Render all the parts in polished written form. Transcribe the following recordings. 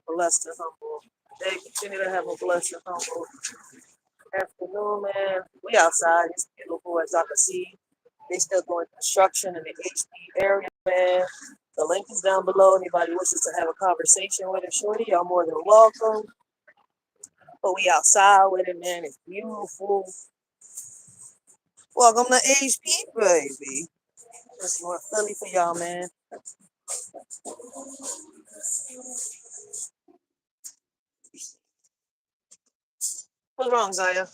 blessed and humble day. Continue to have a blessed and humble afternoon, man. We outside. It's beautiful as I can see. They still doing construction in the HD area, man. The link is down below. Anybody wishes to have a conversation with a shorty, y'all more than welcome. But we outside with it, man. It's beautiful. Welcome to HP, baby. It's more Philly for y'all, man. What's wrong, Zaya?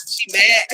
She mad.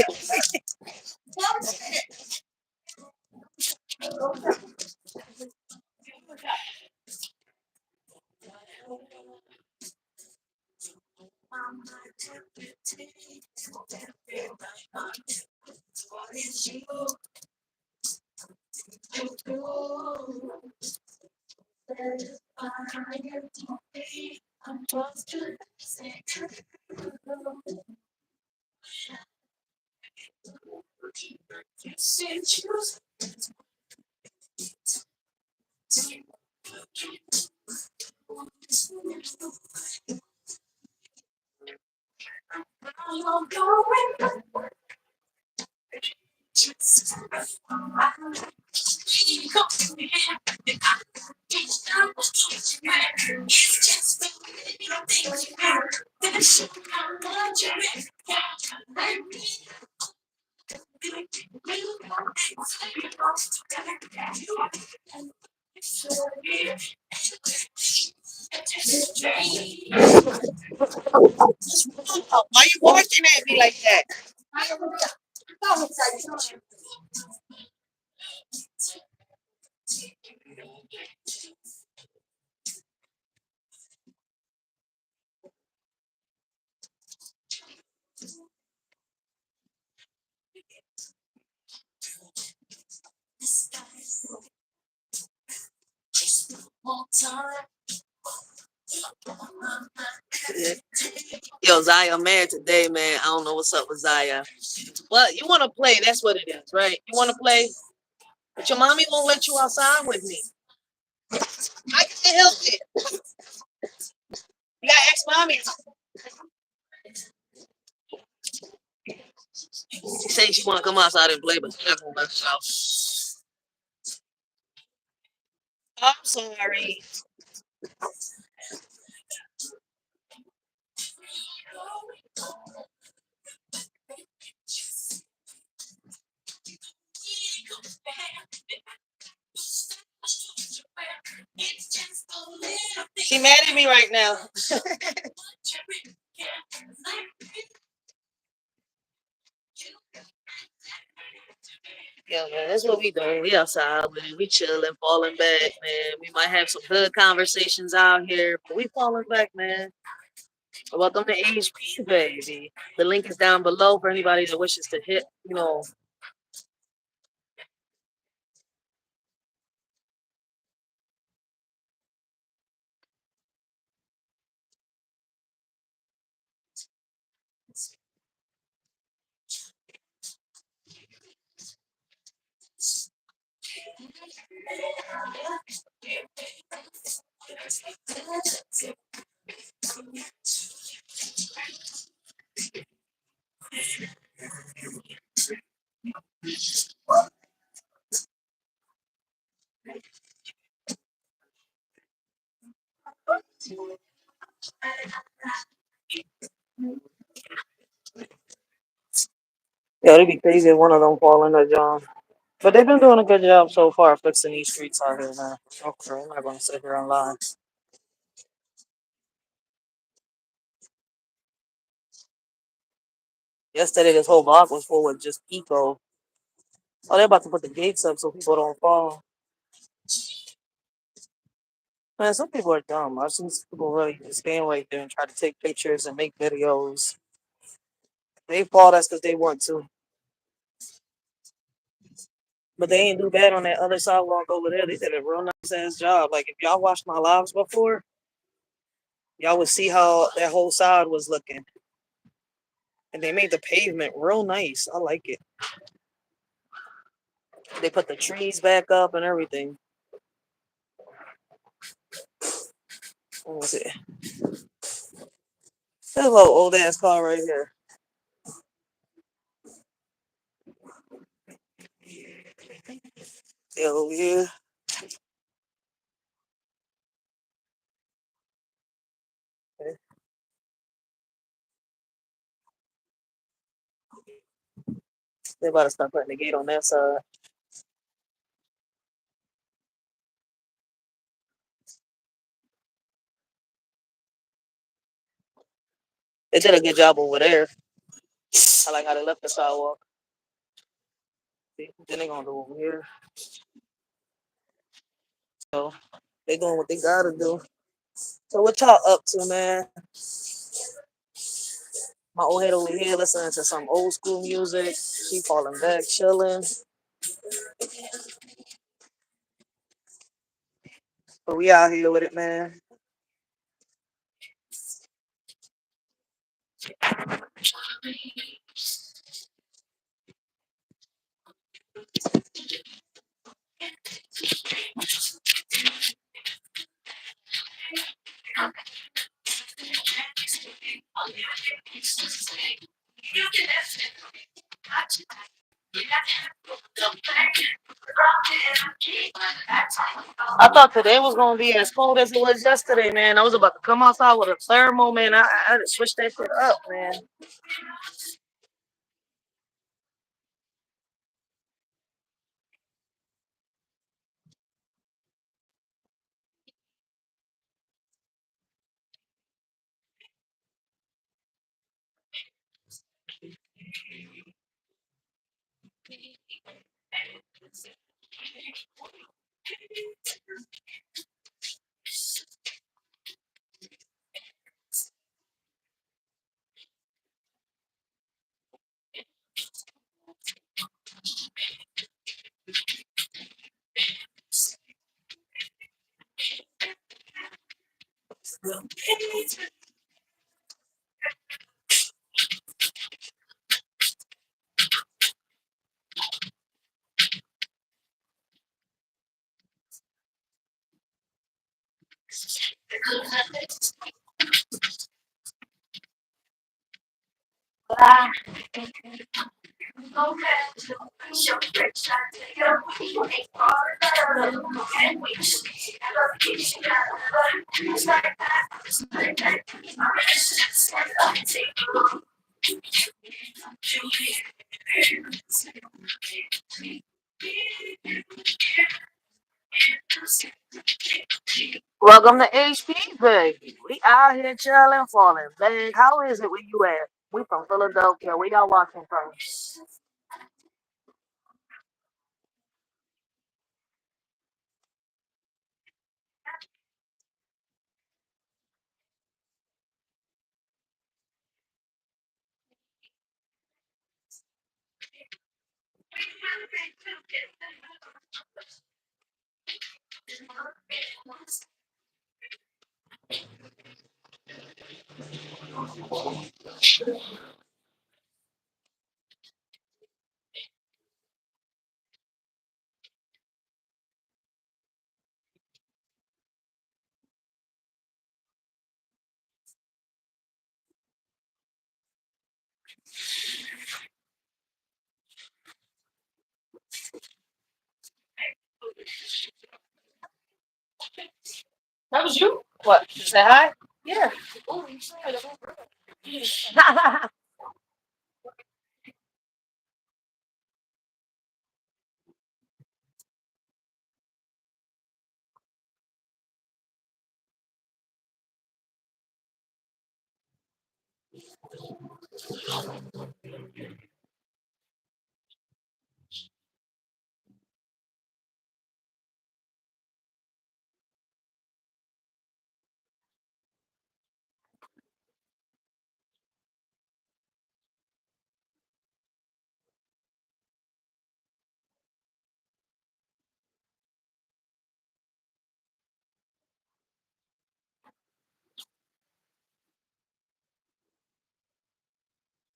Why you watching at me like that? Yo, Zaya mad today, man. I don't know what's up with Zaya. Well, you want to play. That's what it is, right? You want to play, but your mommy won't let you outside with me. I can't help it. You gotta ask mommy. She say she want to come outside and play, but she's not going to let herself. I'm sorry. She mad at me right now. Yeah, man, that's what we do. We outside, man. We chilling, falling back, man. We might have some good conversations out here, but we falling back, man. Welcome to HP, baby. The link is down below for anybody that wishes to hit, Yeah, it'd be crazy if one of them fall in that job. But they've been doing a good job so far fixing these streets out here, man. Okay, I'm not gonna sit here and lie. Yesterday, this whole block was full with just eco. Oh, they're about to put the gates up so people don't fall. Man, some people are dumb. I've seen some people really stand right there and try to take pictures and make videos. They fall, that's because they want to. But they ain't do bad on that other sidewalk over there. They did a real nice ass job. Like, if y'all watched my lives before, Y'all would see how that whole side was looking. And they made the pavement real nice. I like it. They put the trees back up and everything. What was it? This little old ass car right here. Hell yeah. They about to start putting the gate on that side. They did a good job over there. I like how they left the sidewalk. See? Then they gonna do over here. So they doing what they gotta do. So what y'all up to, man? My old head over here listening to some old school music. She falling back, chilling. But we out here with it, man. I thought today was gonna be as cold as it was yesterday, man. I was about to come outside with a thermal, man. I had to switch that shit up, man. Welcome to HP, baby. We out here chilling, falling back. How is it where you at? We from Philadelphia. Where y'all watching from? That was you? What? Say hi? Yeah. Oh, you said it.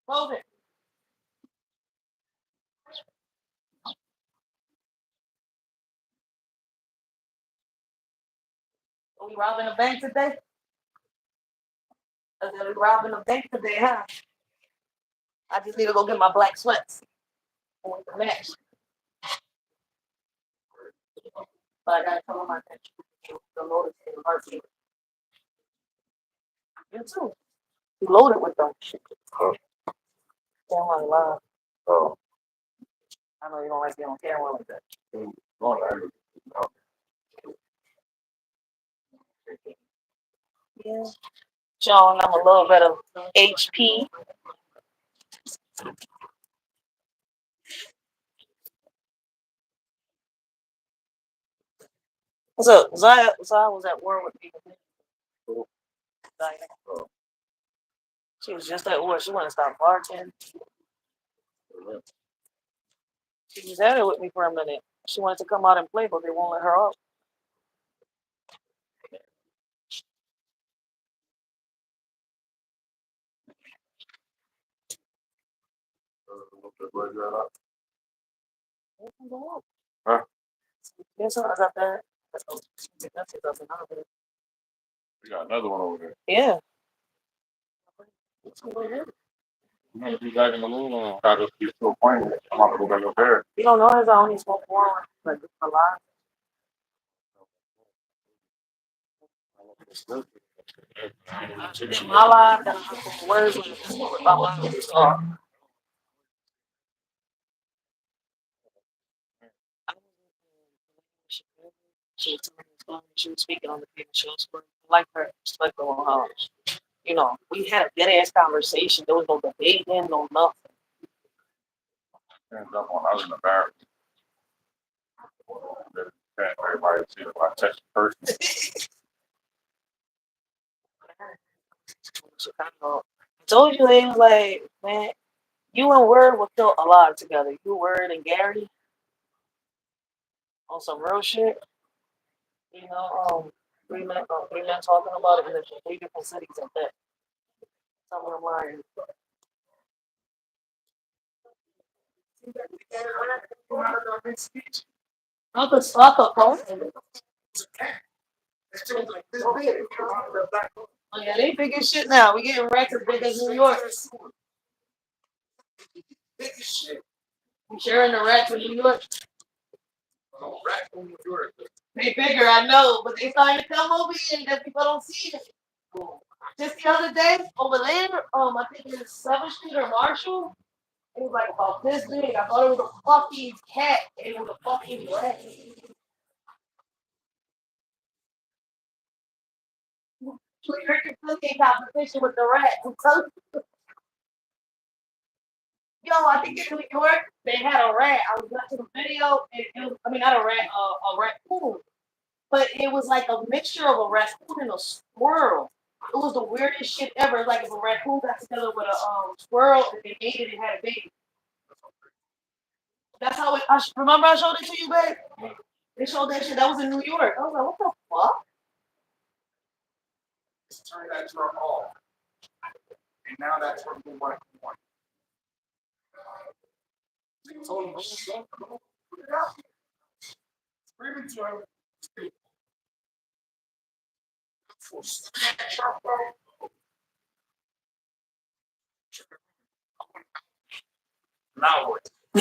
Close it. Are we robbing a bank today? Are we robbing a bank today, huh? I just need to go get my black sweats. With the match. But I gotta tell my attention. The loaded in the heartbeat. You too. You loaded with them. Oh. Damn, I lie. Oh. I know you don't like being on camera like that. Yeah. Showing them a little bit of HP. What's up? Zaya was at war with me. Zaya. She was just at war. She wanted to stop bartending. She was at it with me for a minute. She wanted to come out and play, but they won't let her out. Huh? Yes, I got that. We got another one over there. Yeah. You know, if you guys in the moon on how to be so funny, I'm about to go back up there. You don't know his own, he's smoke one, but it's a lot. My life, words about my life. She was speaking on the paper shows for like her, like you know, we had a good ass conversation. There was no debate, no nothing. I was in the bar. Everybody see if I touch the person. I told you they was like, man, you and Word were still alive together. You, Word, and Gary on some real shit. You know, three men talking about it in three different cities at that. Some of them lying. Oh yeah, they big as shit now. We getting records big as New York. Big as shit. We sharing the racks in New York. They bigger, I know, but they starting to come over here that people don't see it. Just the other day over there, I think it's 7th Street or Marshall. It was like about this big. I thought it was a fucking cat. It was a fucking rat. You're cooking competition with the rat. Yo, I think in New York they had a rat. I was watching a video, and it was, I mean, not a rat, a raccoon, but it was like a mixture of a raccoon and a squirrel. It was the weirdest shit ever. Like if a raccoon got together with a squirrel and they made it and had a baby. That's how it. Remember I showed it to you, babe. They showed that shit. That was in New York. I was like, what the fuck? Turn that to our hall, and now that's what we want. He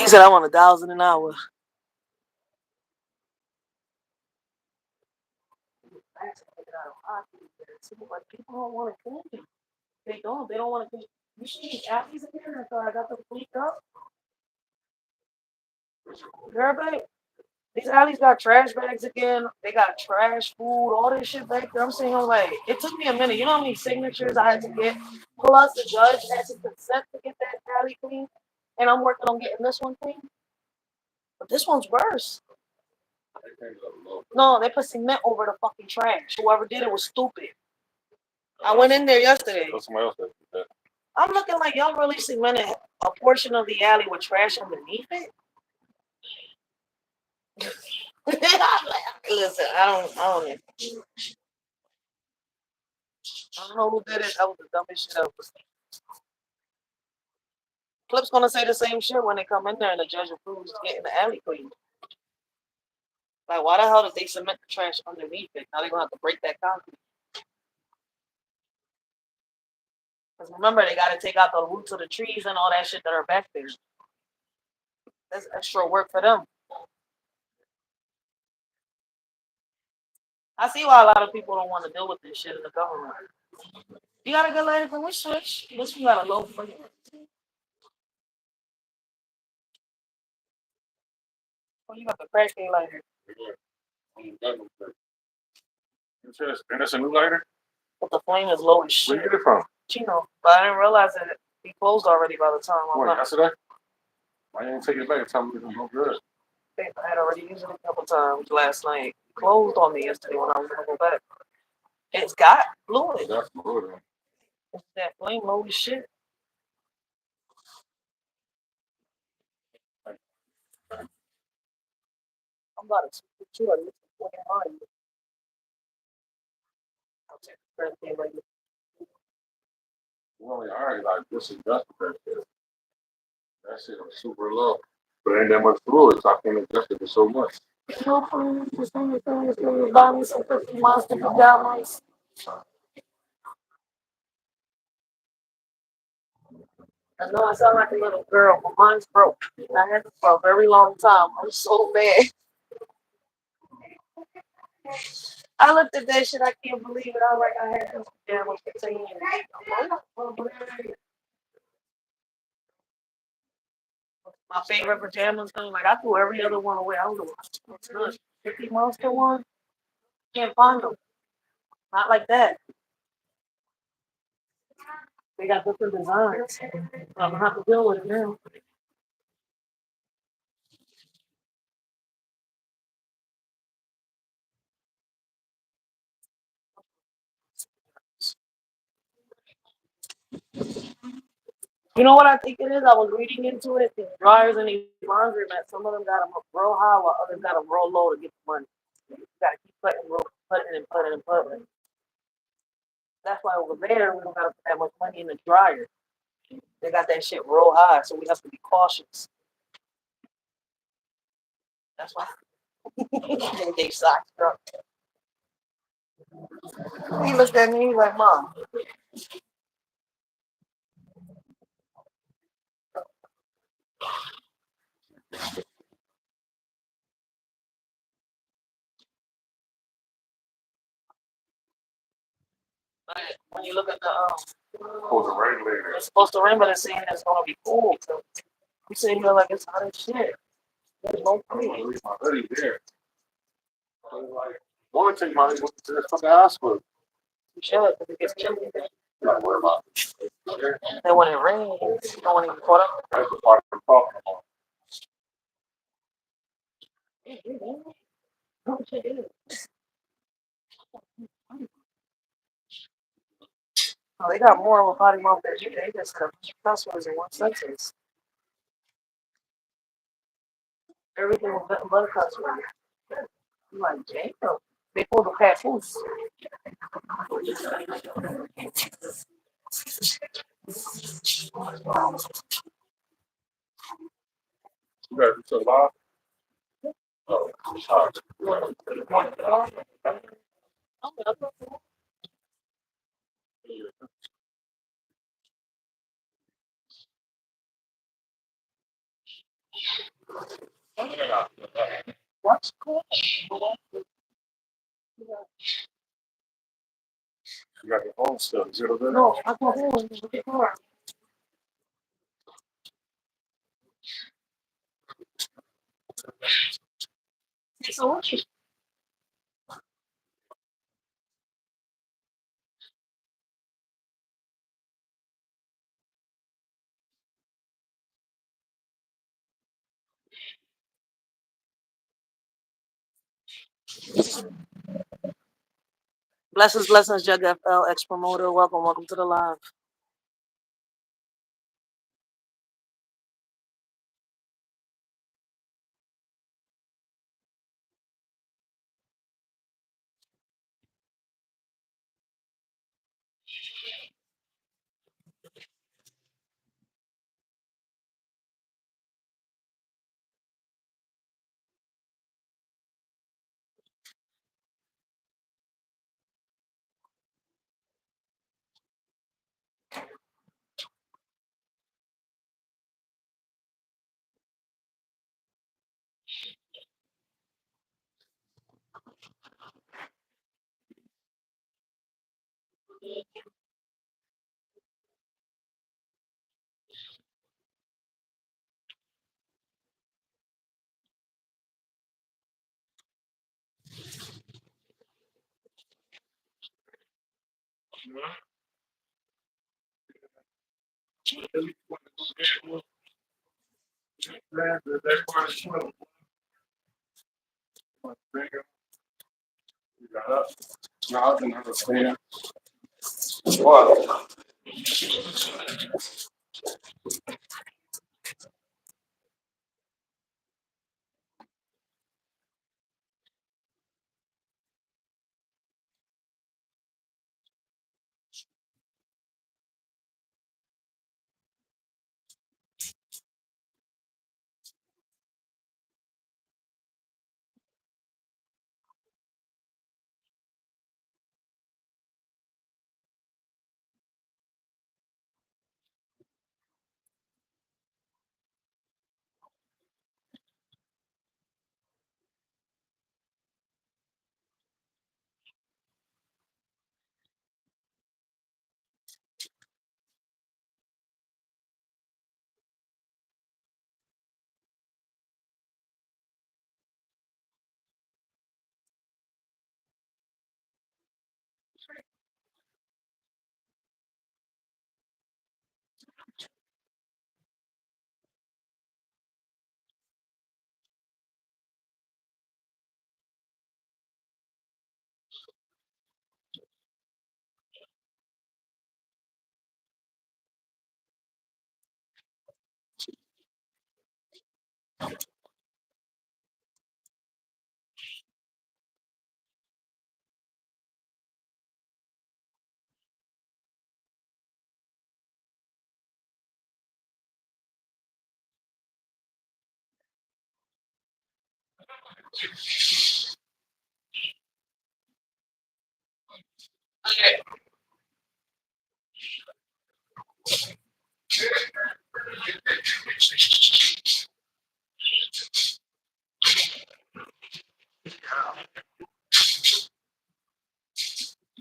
said, I want 1,000 an hour. People don't want to clean. They don't. They don't want to clean. You see these athletes in here? So I got them cleaned up. Girl, babe, these alleys got trash bags again. They got trash food, all this shit back there. I'm saying, I'm like, it took me a minute. You know how many signatures I had to get? Plus, the judge had to consent to get that alley clean. And I'm working on getting this one clean. But this one's worse. No, they put cement over the fucking trash. Whoever did it was stupid. I went in there yesterday. Somebody else did that. I'm looking like y'all really cemented a portion of the alley with trash underneath it. Listen, I don't know who did it. That was the dumbest shit ever. Clip's gonna say the same shit when they come in there and the judge approves getting the alley cleaned. Like, why the hell did they cement the trash underneath it? Now they're gonna have to break that concrete. Because remember, they got to take out the roots of the trees and all that shit that are back there. That's extra work for them. I see why a lot of people don't want to deal with this shit in the government. You got a good lighter from which switch? This one got a low for you. Oh, you got the crack lighter. And it's a new lighter? But the flame is low as shit. Where you get it from? Chino. But I didn't realize that he closed already by the time I What, yesterday? Why you didn't take it back? Tell me it was no good. I had already used it a couple times last night. He closed on me yesterday when I was going to go back. It's got fluid. That's good. It's that flame low as shit. I'm about to put you on this fucking line. I'll take the crack lighter. Well, I already like this adjustment that shit. That shit was super low. But ain't that much fluid, so I can't adjust it for so much. No, please, just buy me some cookie monster pajamas. I know I sound like a little girl, but mine's broke. I had it for a very long time. I'm so mad. I looked at that shit. I can't believe it. I was like, I had those pajamas for 10 years. My favorite pajamas, though, like I threw every other one away. I was the 50 monster one. Can't find them. Not like that. They got different designs. I'm gonna have to deal with it now. You know what I think it is? I was reading into it. The dryers and these laundromats, some of them got them up real high, while others got them real low to get the money. You gotta keep putting. That's why over there we don't gotta put that much money in the dryer. They got that shit real high, so we have to be cautious. That's why they socks up. He looked at me, he's like, Mom. When you look at the Supposed to rain later. it's supposed to rain, but it's saying it's gonna be cool. So we sitting here like it's hot as shit. There's no I'm cool. gonna leave my hoodie there. I was like, I want to take my hoodie to the fucking hospital. You should, because it gets chilly. Not worry about it. Then when it rains, you don't want to get caught up. That's the part I'm talking about. Oh, they got more of a potty mouth than you. They just have customers in one sentence. Everything was nothing but a customer. I'm like, damn. They pulled the papoose. You got to live? Oh, sorry. What's cool? You got your phone still. Is it okay? No, I go home and look at her. So what you blessings, Jug FL, ex promoter. Welcome to the live. No, I didn't understand. What?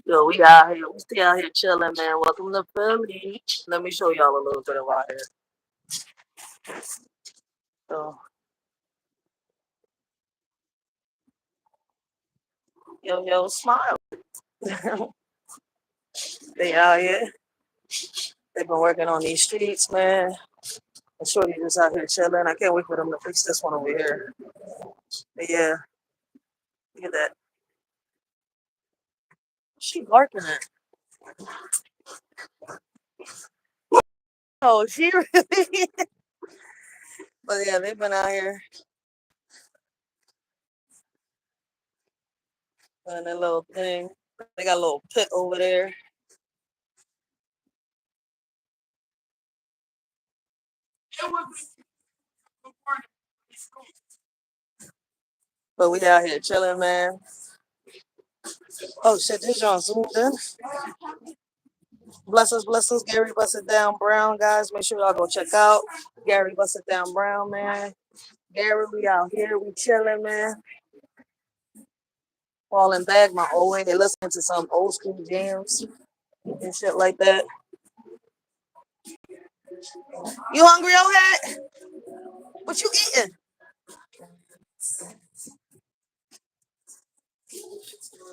Yo, we out here. We still out here chilling, man. Welcome to Philly. Let me show y'all a little bit of out here. So, yo, smile. They out here. They've been working on these streets, man. I'm sure you just out here chilling. I can't wait for them to fix this one over here. But yeah, look at that. She barking at. Oh, she really. But yeah, they've been out here doing their little thing. They got a little pit over there. But we out here chilling, man. Oh shit, this John zoomed in. Blessings, Gary Bust It Down Brown, guys. Make sure y'all go check out Gary Bust It Down Brown, man. Gary, we out here, we chilling, man. Falling back my old way. They listening to some old school jams and shit like that. You hungry, old hat? What you eating?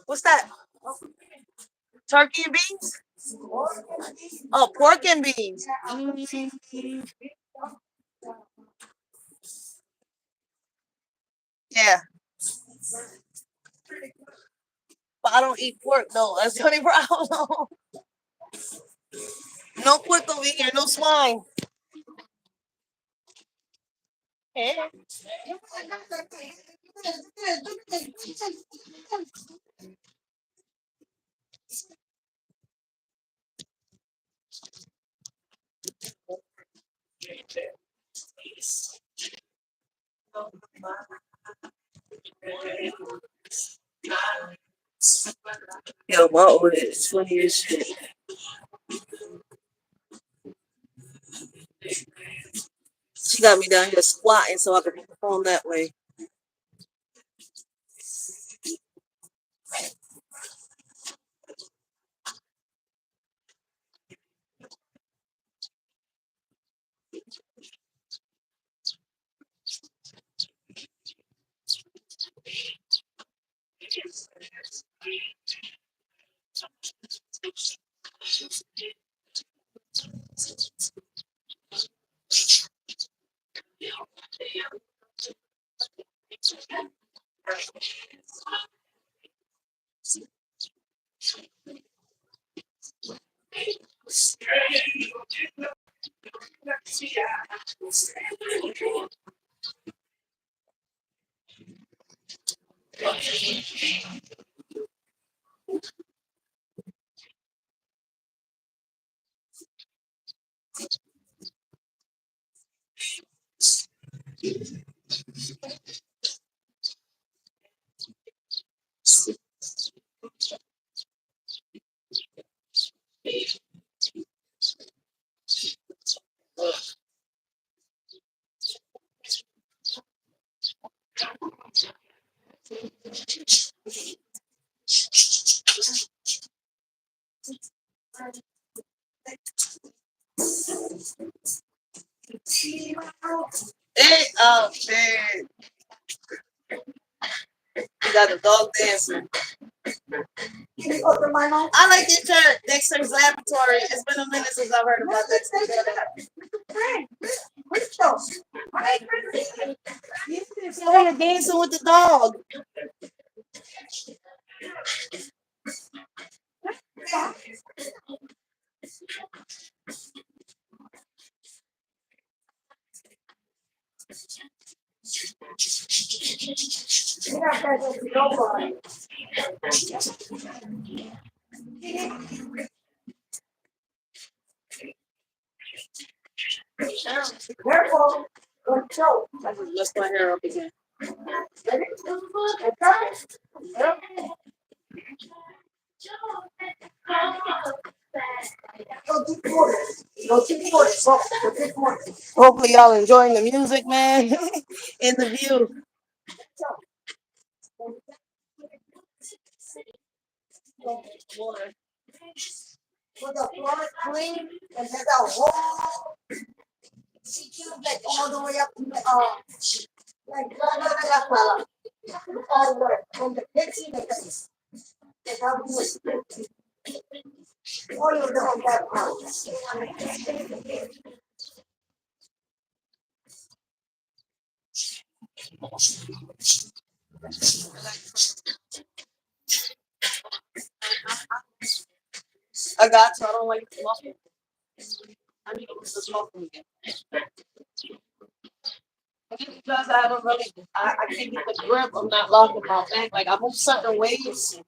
What's that? Turkey and beans? Oh, pork and beans. Yeah, but I don't eat pork though. That's the only problem. No pork over here, no swine. Hey. Yo, my old is funny as shit. She got me down here squatting so I can put the phone that way. Hey, man. You got a dog dancing. I like Dexter's Laboratory. It's been a minute since I've heard about Dexter's. So you're dancing with the dog. Careful. Don't choke. I just messed my hair up again. Hopefully y'all enjoying the music, man, and the view. For the floor clean and has a whole like all the way up to the like all the way from the kitchen to the house. All of them that house. I got you. I don't like smoking. I need to lose the smoking again. Because I don't really, I can't get the grip. I'm not locking my back. Like I move certain ways.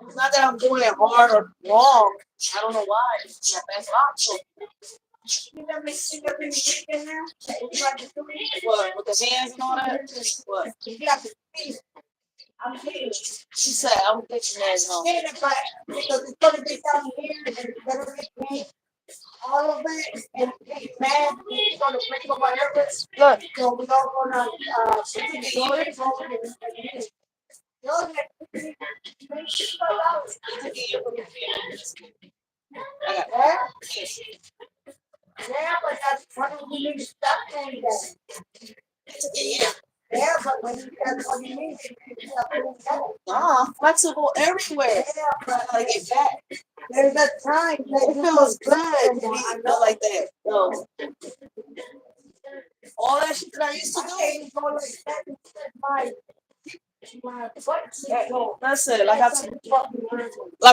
It's not that I'm doing it hard or wrong. I don't know why. My back's locked. So. You never see nothing in there? What? With the hands and all that? What? You got to see. I'm hitting it. She said, I'm getting hands on. Because it's going to be down here and it's going to make all of it and get mad. It's going to break up my nervous. Look, so we're all going to yeah, but that's probably need to stop saying that. Yeah, but when you that's what you need to stop doing that. Flexible everywhere. Yeah, but I get back. There's a time that it feels good to be feel like that. No. All that shit that I used to do. Listen, like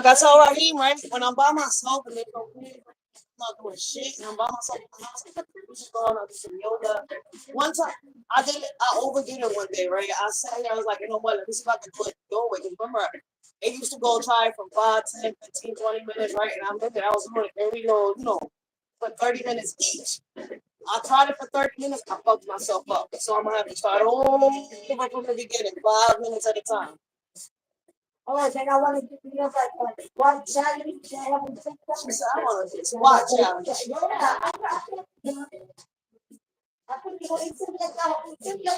I told Raheem, right? When I'm by myself and there's no kids, I'm not doing shit, and I'm by myself in the house, we should go on and do some yoga. One time, I did it, I overdid it one day, right? I sat here, I was like, you know what, let me see if I can do it doorway. Because remember, it used to go try from 5, 10, 15, 20 minutes, right? And I'm looking, I was doing it every little, for 30 minutes each. I tried it for 30 minutes, I fucked myself up. So I'm gonna have to start over from the beginning, 5 minutes at a time. Oh, then I want to give you like one challenge. I want to do squat challenge. Yeah. I think it's like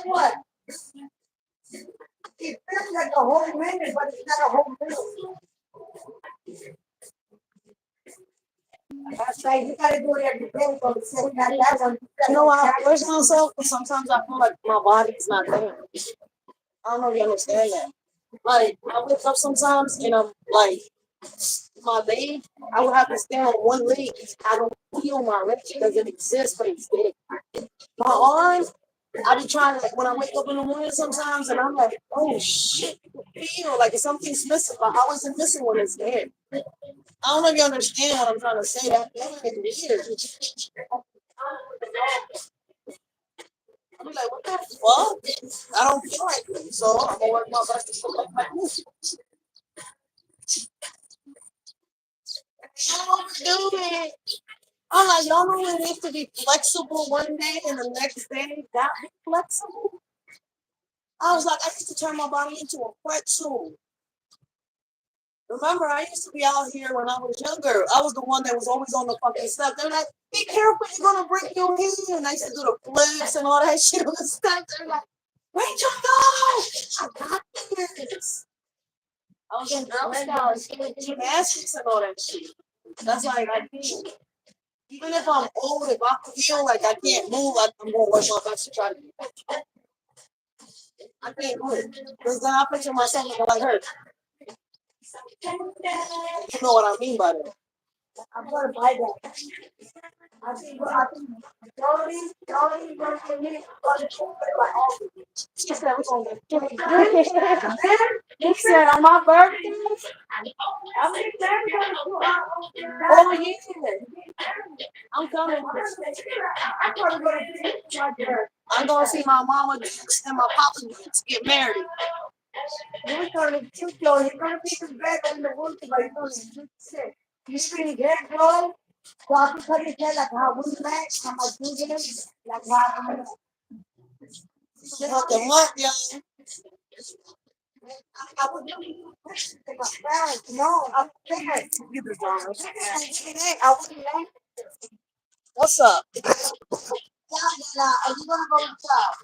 what? It feels like a whole minute, but it's not a whole minute. That's right. You gotta do it every day, but it's not that one. You know what? I push myself, but sometimes I feel like my body's not there. I don't know if you understand that. Like I wake up sometimes and I'm like my leg, I would have to stand on one leg. I don't feel my leg. It doesn't exist, but it's there. My arms, I be trying to, like, when I wake up in the morning sometimes, and I'm like, oh shit, feel like something's missing. But how is it missing when it's there? I don't know if you understand what I'm trying to say. That feeling is weird. I'm like, what the fuck? I don't feel like it. So I'm gonna work my best to feel like this. I don't do it. I'm like, y'all know what it is to be flexible one day and the next day not be flexible? I was like, I used to turn my body into a pretzel. Remember, I used to be out here when I was younger. I was the one that was always on the fucking stuff. They're like, be careful, you're gonna break your hand. And I used to do the flips and all that shit on the stuff. They're like, Rachel, no! I got this. I was in Girl Scouts, gymnastics and all that shit. That's like I do. Even if I'm old, if I feel like I can't move, I'm gonna work my best to try to do it. I can't do it. Because then I picture myself looking like her. You know what I mean by that. I'm gonna buy that. I think Dolly worked for me, but like all of it. She said we're gonna He said on my birthday. Oh yeah. I'm coming. I'm gonna see my mama Dukes and my papa Dukes get married. You're gonna shoot your, you're gonna be the bed in the woods, but you're gonna shoot shit. You see the get bro? So I can cut his head like how we match, how my dude is, like how I'm fucking what, yo? I would no, I'm scared. You be wrong. I wouldn't like. What's up? Are you gonna go inside?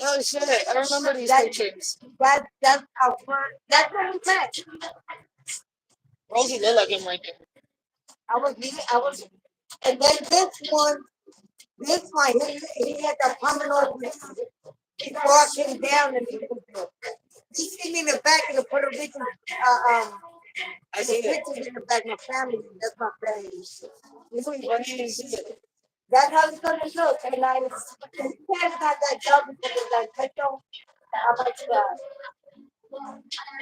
Oh shit! I remember these pictures. That's our first. That's what we met. Rosie looked like him right there. I was, and then this one, he had the promenade. He brought him down and he seen me in the back of the Puerto Rican. I see pictures in the back of my family. That's my family. That's how it's gonna look. And I can't have that job because it's like petrol. How about you guys?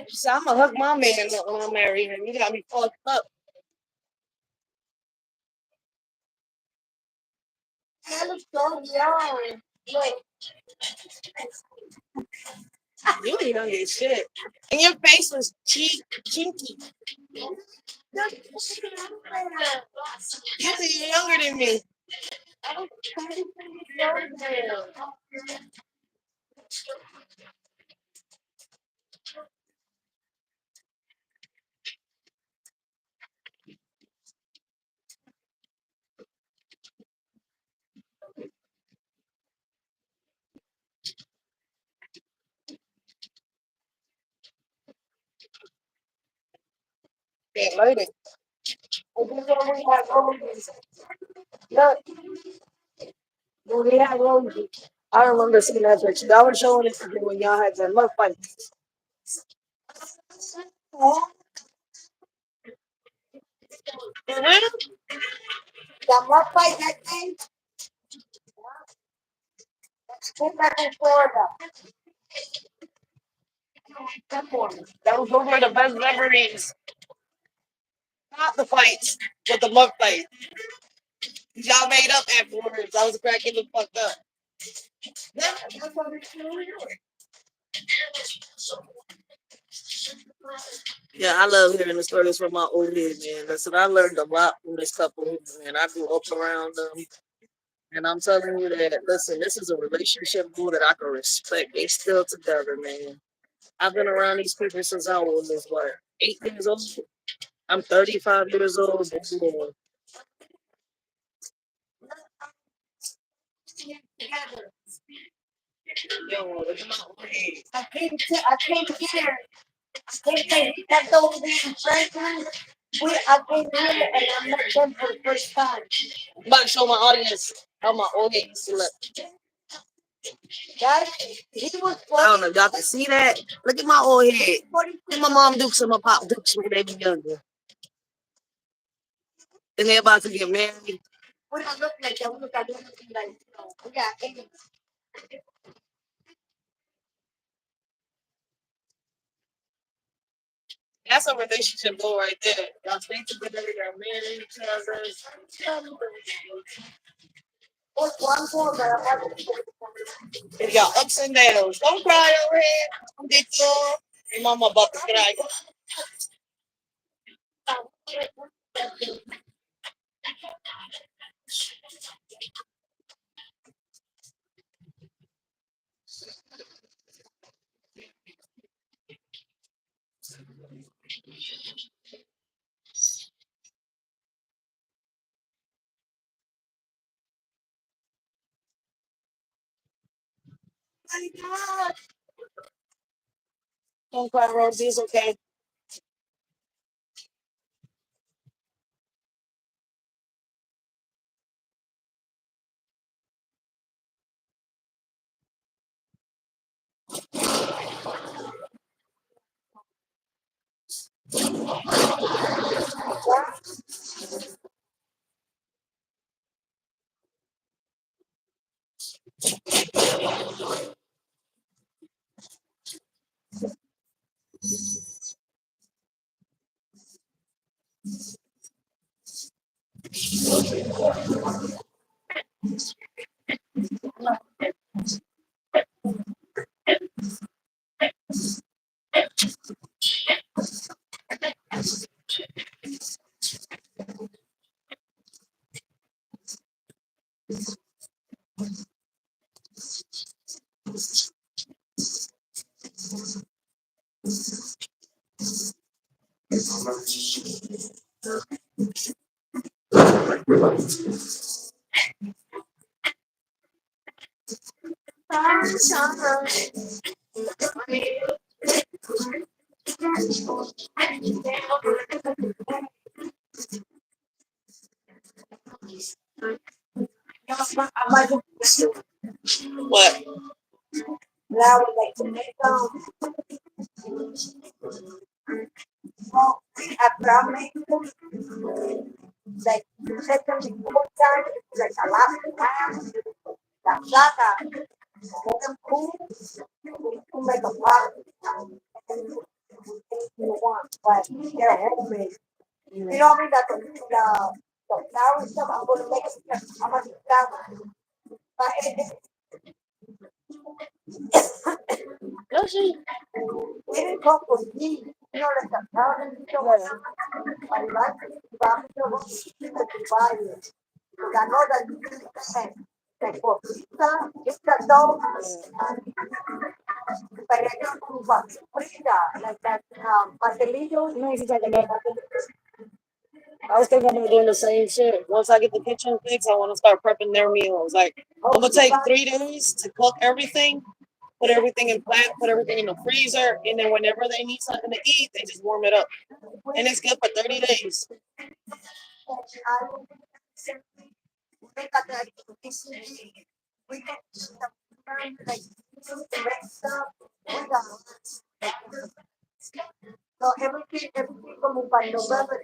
So I'm gonna hook my man up when I marry him. You got me fucked up. I look so young. Look. You were young as shit. And your face was chinky. You're younger than me. Can't light it. Look, we have roses. I remember seeing that picture. Y'all were showing it to me when y'all had that love fight. That love fight that day. Came back in Florida. Those were the best memories. Not the fights, but the love fight. Y'all made up afterwards. I was cracking the fuck up. Yeah, I love hearing the stories from my old head, man. Listen, I learned a lot from this couple, and I grew up around them. And I'm telling you that, listen, this is a relationship boo that I can respect. They still together, man. I've been around these people since I was, what, 8 years old? I'm 35 years old. Yo, look at my leg. I came here. He kept over there in Franklin. I came here and I met them for the first time. I'm about to show my audience how my old lady used to look. I don't know if y'all can see that. Look at my old head. Look at my mom Dukes and my pop Dukes when they were younger. And they're about to get married. We don't look like that. We look like we got eight. That's a relationship goal right there. Y'all stay together, y'all married each other. If y'all ups and downs. Don't cry over here. Don't get through. Your mama about to cry. Don't cry, Rosie. It's okay. What? Now we like to make after I make like second time, like a lot of time, la plata, them cool, to make a pot, and you want, but they're homemade. You know what I mean? That the flour stuff, I'm gonna make it, I'm gonna do flour. But it didn't come for me. You know, like the powder and stuff. I like it, but I'm still going to buy it. Because I know that you can. Like for pizza, it's the dough. But I don't know about pizza, like that, pastelillo. No, it's like that. I was thinking about doing the same shit. Once I get the kitchen fixed, I want to start prepping their meals. Like, I'm gonna take 3 days to cook everything, put everything in plant, put everything in the freezer, and then whenever they need something to eat, they just warm it up. And it's good for 30 days. So everything como by November,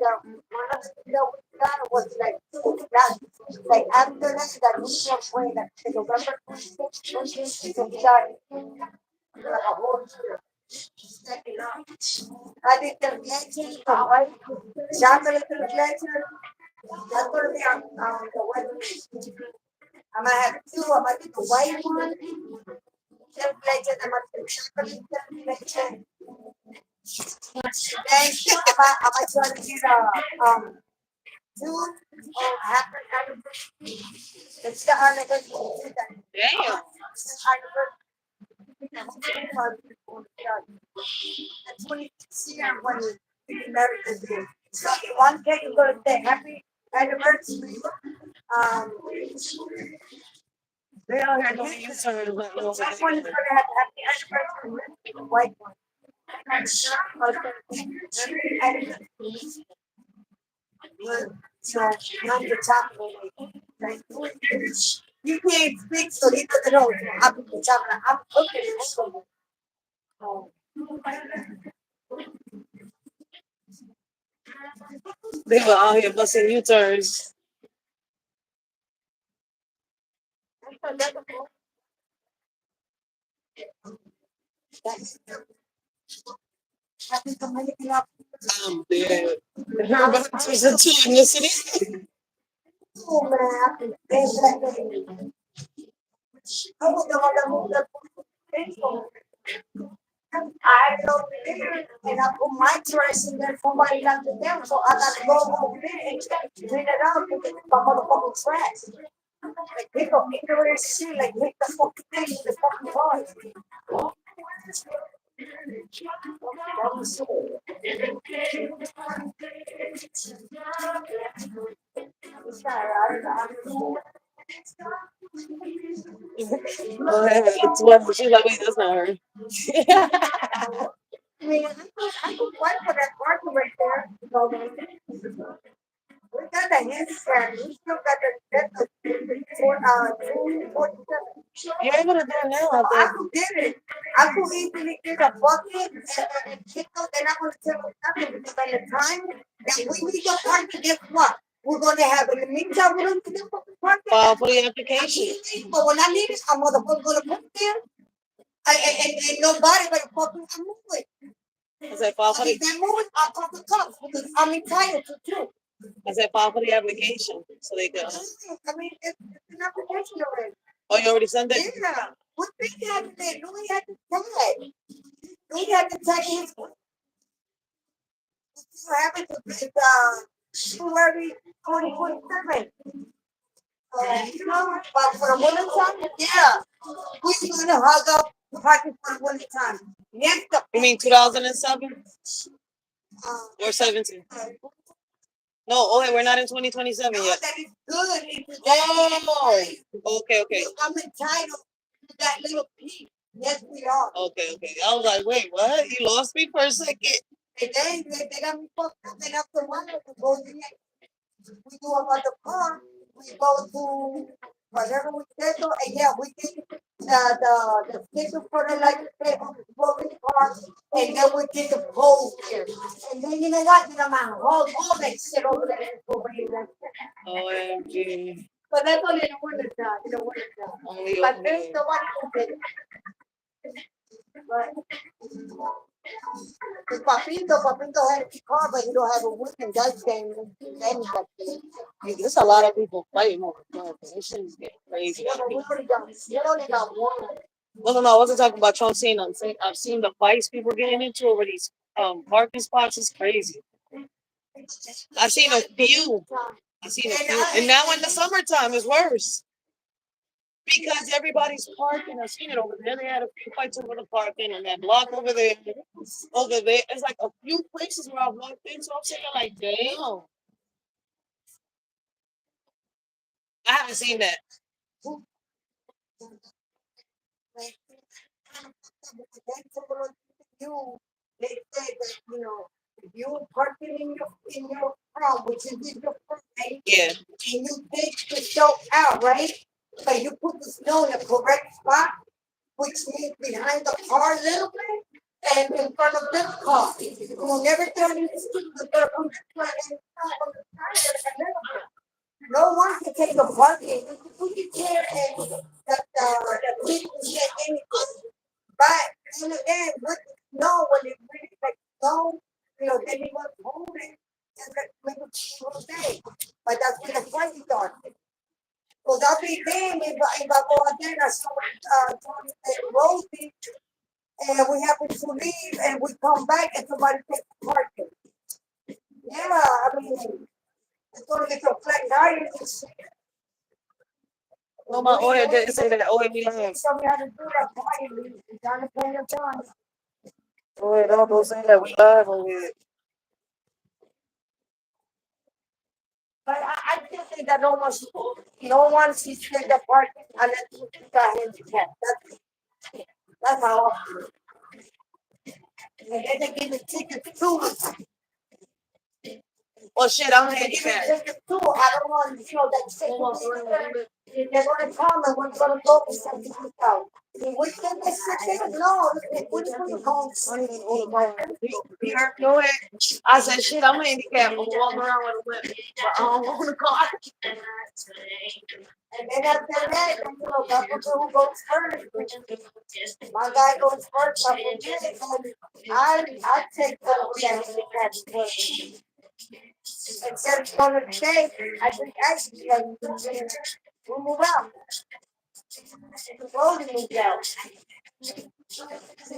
one of the we got was like that. Like after that we was way that November 26th, we got like a whole year. I did the lecture, right? Chocolate lecture. That's gonna be on the wedding. I might have two. I might do the white one. Lecture. I might do chocolate lecture. I might try to get two happen. It's the anniversary. Damn. That's when you see her when you married to. So one cake is gonna say happy anniversary. They all here don't use her. That one is gonna have happy anniversary. The white one. So I'm the top one. You can't speak, so he doesn't know. I'm looking at it. They were out here busting U-turns. I'm dead. Her back was a two ethnicity. Oh, man. I don't there and I put my dress in there, somebody left it there, so I got to go over there and clean it out and get the motherfucking trash. Like people ignorant shit, like make the fucking thing in the fucking car. Go ahead. It's what she's like, wait, that's not her. I mean, I could fight for that parking right there. We got the hand stand. We still got the 47. You're able to do it now, I I think. could get it. I could easily get a bucket and pick up, and I'm going to tell you nothing because by the time that we need the parking, guess what? We're going to have in the meantime, we're going to get the fucking parking. File for the application. But when I need it, I'm motherfucker going to put it there. And nobody but fucking move it. I said file for If the. they move it, I'll call the cops because I'm entitled to too. I said file for the application, so they can. I mean, it's an application already. Oh, you already sent it? Yeah. What big had to do? We had to tag. We had to tag his. What happened to this? February 2027. You know, but for the winter time, yeah, we're gonna hug up the parking for the winter time. Next up, You mean 2007 or 17? No, oh, we're not in 2027 yet. that is good. It's Oh, okay. I'm entitled to that little piece. Yes, we are. Okay. I was like, wait, what? You lost me for a second. And then they got me fucked up. And after a while, we go to we do about the car. We go to whatever we schedule. And yeah, we get the schedule for the like for the car. And then we get the pole here. And then you know what? Then I'm out. All that shit over there. OMG. But that's only in the winter time. In the winter time. Only But open. there's nobody who did it. But the Papito had a car, but he don't have a weekend dice game. Then he got it. There's a lot of people fighting over Trump. This shit is getting crazy. Yeah, but we only got one. No, I wasn't talking about Trump scene. I've seen the fights people getting into over these parking spots. It's crazy. I've seen a few. And now in the summertime it's worse. Because everybody's parking. I've seen it over there. They had a few fights over the parking and that block over there. Over there. It's like a few places where I've walked in. So I'm saying like, damn. I haven't seen that. They said that, you know, if you parking in your front, which is in your front, right? Yeah. And you take the snow out, right? So you put the snow in the correct spot, which means behind the car a little bit and in front of this car. You will never turn into the no one can take a parking. You can care and the people get anything. But and again, with snow, when it really like snow, you know, then he was holding and make a stay. But that's when the fight started. So that be thing if I go out there and Tony and Rosie and we happen to leave and we come back and somebody takes the parking. Yeah, I mean it's gonna get some flat tires and shit. No, my oil didn't say that. Oil be lying. Show me how to do that quietly. It's trying to pay your time. Oil, don't say that. We live over here. But I just think that no one should take the parking unless you got handicap. That's how I feel. And then they give the tickets too. Well, shit, I'm They give the handicapped. tickets too. I don't want to show that ticket. They're gonna come and we're gonna go and send it out. We can just sit there, no, we put home. I don't even know the car. Go ahead. I said, shit, I'm handicapped. I'm walking around with a whip, but I don't own the car. And then after that, you know, that's who goes first. My guy goes first, I'm with this, and I take the handicap. Instead of going to stay, I think actually, we'll move out. The road moves out.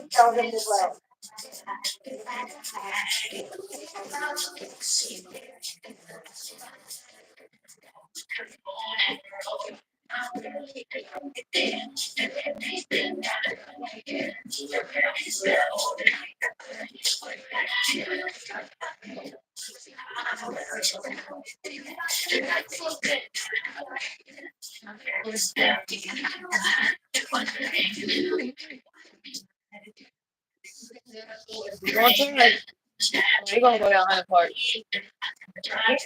Tell them to move out. One thing, like, we're gonna go down Hyde Park. And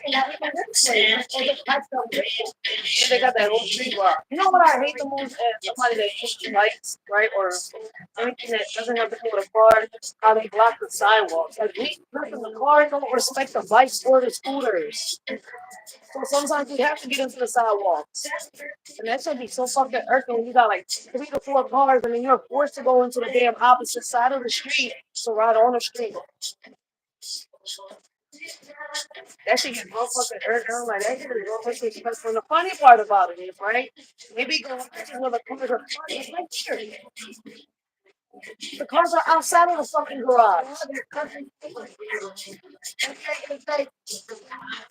they got that whole street block. You know what I hate the most is somebody that uses lights, right? Or anything that doesn't have to do with a car, how they block the sidewalks. Like the cars don't respect the bikes or the scooters. So sometimes you have to get into the sidewalks. And that should be so fucking irking when you got like 3 to 4 cars and then you're forced to go into the damn opposite side of the street to ride on the street. That shit get real fucking irking. I'm like, that shit is real fucking expensive. And the funny part about it is, right? Maybe go where the cars are parked. It's right here. The cars are outside of the fucking garage.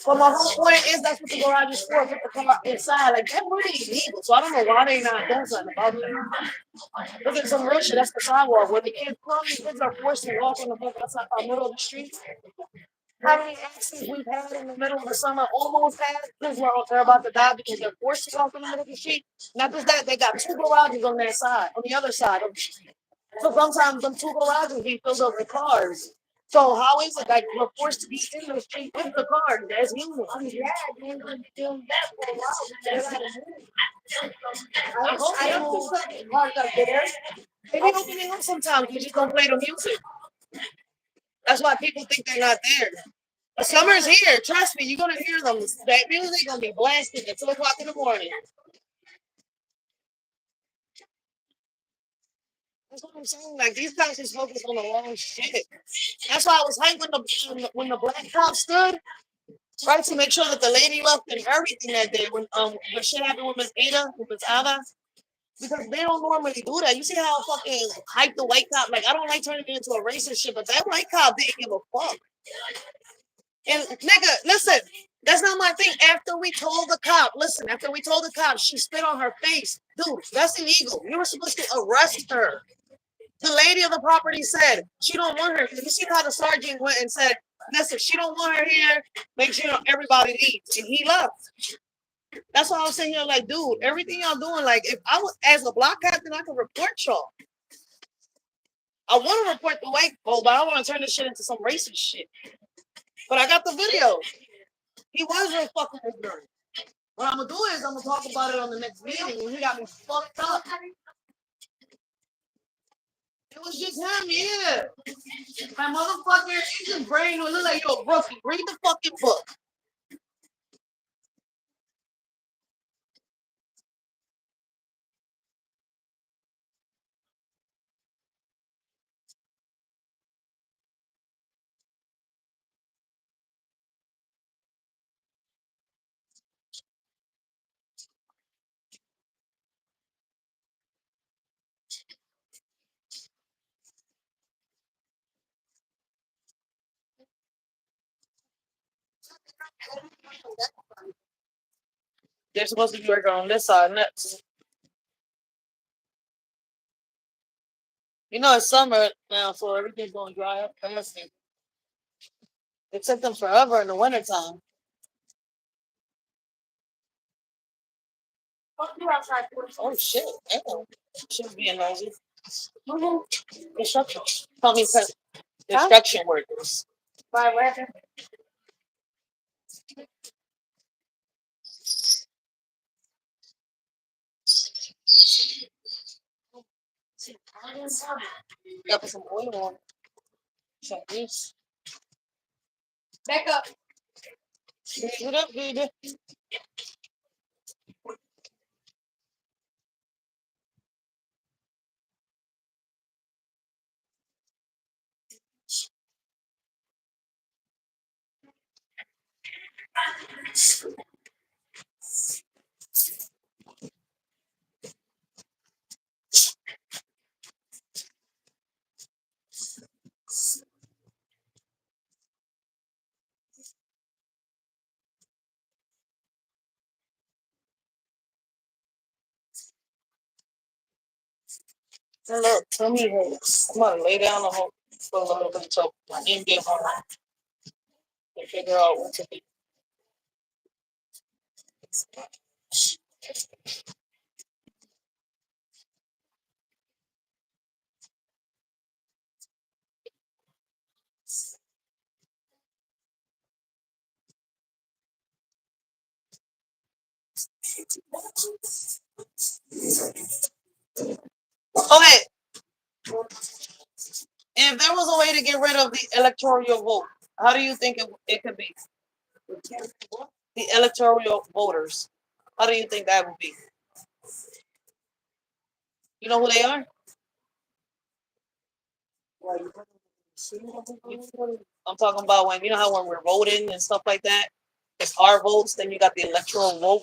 But my whole point is that's what the garage is for, put the car inside. Like, that's really illegal. So I don't know why they not doing something about that. Look at some real shit. That's the sidewalk. When the kids come, the kids are forced to walk on the outside the middle of the street. How many accidents we've had in the middle of the summer? Almost had. Because they're about to die because they're forced to walk in the middle of the street. Not just that, they got 2 garages on that side, on the other side of the street. So sometimes them 2 garages be filled up with cars. So how is it like we're forced to be in the street with the cars? That's usual. Yeah, they've been doing that for a while. I don't think cars up there. They be opening up sometimes. We just don't play the music. That's why people think they're not there. The summer's here. Trust me, you're gonna hear them. That music gonna be blasted at 2 o'clock in the morning. That's what I'm saying. Like these guys is focused on the wrong shit. That's why I was hyped when the black cop stood, right, to make sure that the lady left and everything that day when the shit happened with Miss Ada, because they don't normally do that. You see how fucking hyped the white cop? Like I don't like turning it into a racist shit, but that white cop didn't give a fuck. And nigga, listen, that's not my thing. After we told the cop, she spit on her face. Dude, that's illegal. You were supposed to arrest her. The lady of the property said she don't want her. You see how the sergeant went and said, listen, she don't want her here. Make sure everybody leaves. And he left. That's why I was sitting here like, dude, everything y'all doing, like, if I was as a block captain, I could report y'all. I want to report the white folk, but I want to turn this shit into some racist shit. But I got the video. He was real fucking ignorant. What I'm gonna do is I'm gonna talk about it on the next meeting when he got me fucked up. It was just him, yeah. My motherfucker, his brain was like, yo, Brookie, read the fucking book. They're supposed to be working on this side next. You know, it's summer now, so everything's going to dry up fast. It took them forever in the wintertime. Oh, shit. Damn. Shouldn't be noisy. Construction. Call me construction workers. By where? Gotta put some oil on it. Some grease. Back up. Grease it up, baby. And look, tummy hurts. Come on, lay down on for a little bit so I can get home and figure out what to do. Okay, if there was a way to get rid of the electoral vote, how do you think it could be? The electoral voters. How do you think that would be? You know who they are? I'm talking about when, you know how when we're voting and stuff like that, it's our votes, then you got the electoral vote.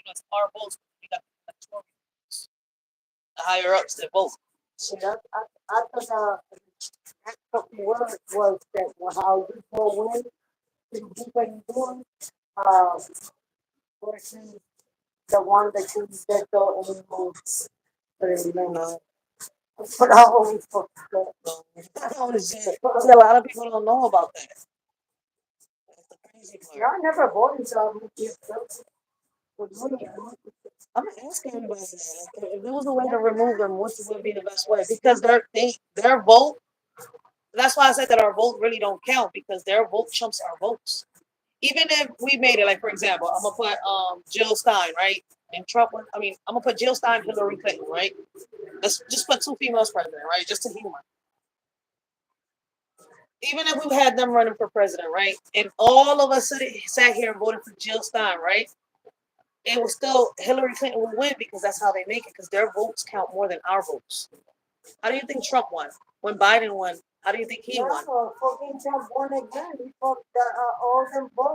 It's our votes. We got the electoral votes. The higher ups that vote. See, I thought that couple words was that how you go in, you do what you doing, versus the one that you get go and moves. But I always forget. See, a lot of people don't know about that. That's the crazy part. I never voted, so I'm I'm asking everybody that. Like, if there was a way to remove them, what would be the best way? Because their vote. That's why I said that our vote really don't count because their vote trumps our votes. Even if we made it, like for example, I'm gonna put Jill Stein, right? And Trump. I mean, I'm gonna put Jill Stein, Hillary Clinton, right? Let's just put two females president, right? Just to humor. Even if we had them running for president, right? And all of us sat here and voted for Jill Stein, right? It was still Hillary Clinton would win because that's how they make it, because their votes count more than our votes. How do you think Trump won? When Biden won, how do you think he won?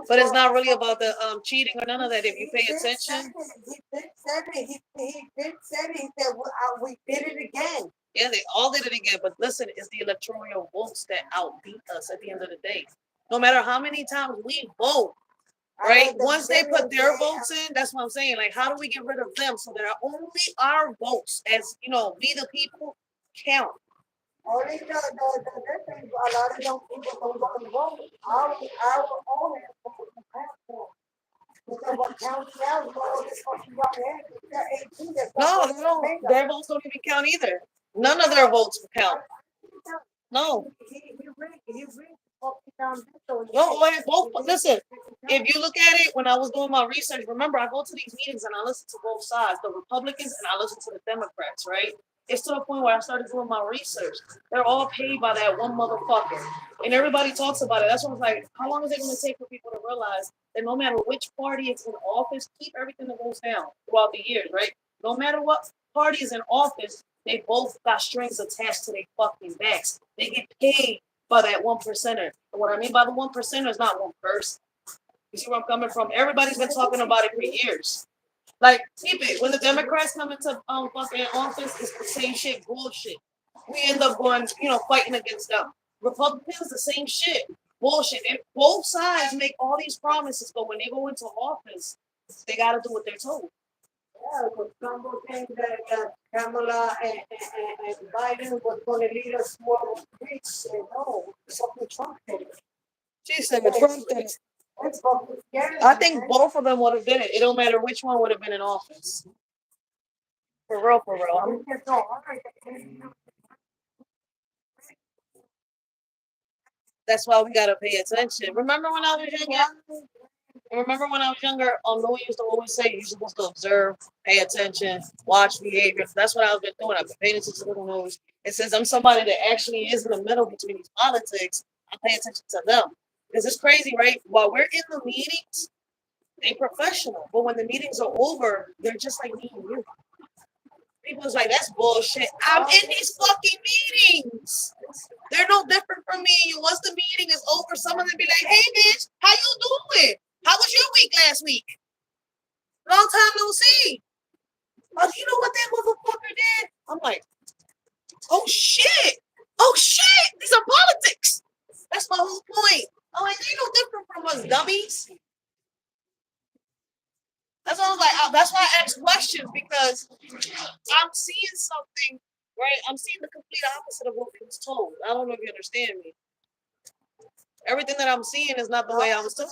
But it's not really about the cheating or none of that. If you pay attention, he did say it. He said we did it again. Yeah, they all did it again. But listen, it's the electoral votes that outbeat us at the end of the day. No matter how many times we vote, right? Once they put their votes in, that's what I'm saying. Like, how do we get rid of them so that only our votes, as we the people, count? Only the thing, a lot of young people don't go and vote. Our own because what counts now is what is fucking young age. They're 18. No, they don't. Their votes don't even count either. None of their votes count. No. No, both. Listen, if you look at it, when I was doing my research, remember I go to these meetings and I listen to both sides, the Republicans and I listen to the Democrats, right? It's to the point where I started doing my research. They're all paid by that one motherfucker. And everybody talks about it. That's what I was like, how long is it going to take for people to realize that no matter which party is in office, keep everything that goes down throughout the years, right? No matter what party is in office, they both got strings attached to their fucking backs. They get paid by that 1%er. And what I mean by the 1%er is not one person. You see where I'm coming from? Everybody's been talking about it for years. Like, keep it. When the Democrats come into fucking office, it's the same shit, bullshit. We end up going, fighting against them. Republicans, the same shit, bullshit. And both sides make all these promises, but when they go into office, they got to do what they're told. Yeah, because some were saying that Kamala and Biden was going to lead us more weeks. No, something Trump did. She said Trump did it. I think both of them would have did it. It don't matter which one would have been in office. For real, for real. That's why we gotta pay attention. Remember when I was younger? Remember when I was younger? Louis used to always say you're supposed to observe, pay attention, watch behavior. That's what I've been doing. I've been paying attention to the news. And since I'm somebody that actually is in the middle between these politics, I pay attention to them. Because it's crazy, right? While we're in the meetings, they professional. But when the meetings are over, they're just like me and you. People's like, that's bullshit. I'm in these fucking meetings. They're no different from me. Once the meeting is over, someone will be like, hey, bitch, how you doing? How was your week last week? Long time no see. Oh, you know what that motherfucker did? I'm like, oh shit. Oh shit. These are politics. That's my whole point. I'm like, they no different from us dummies. That's why I was like, that's why I ask questions, because I'm seeing something, right? I'm seeing the complete opposite of what we was told. I don't know if you understand me. Everything that I'm seeing is not the way I was told.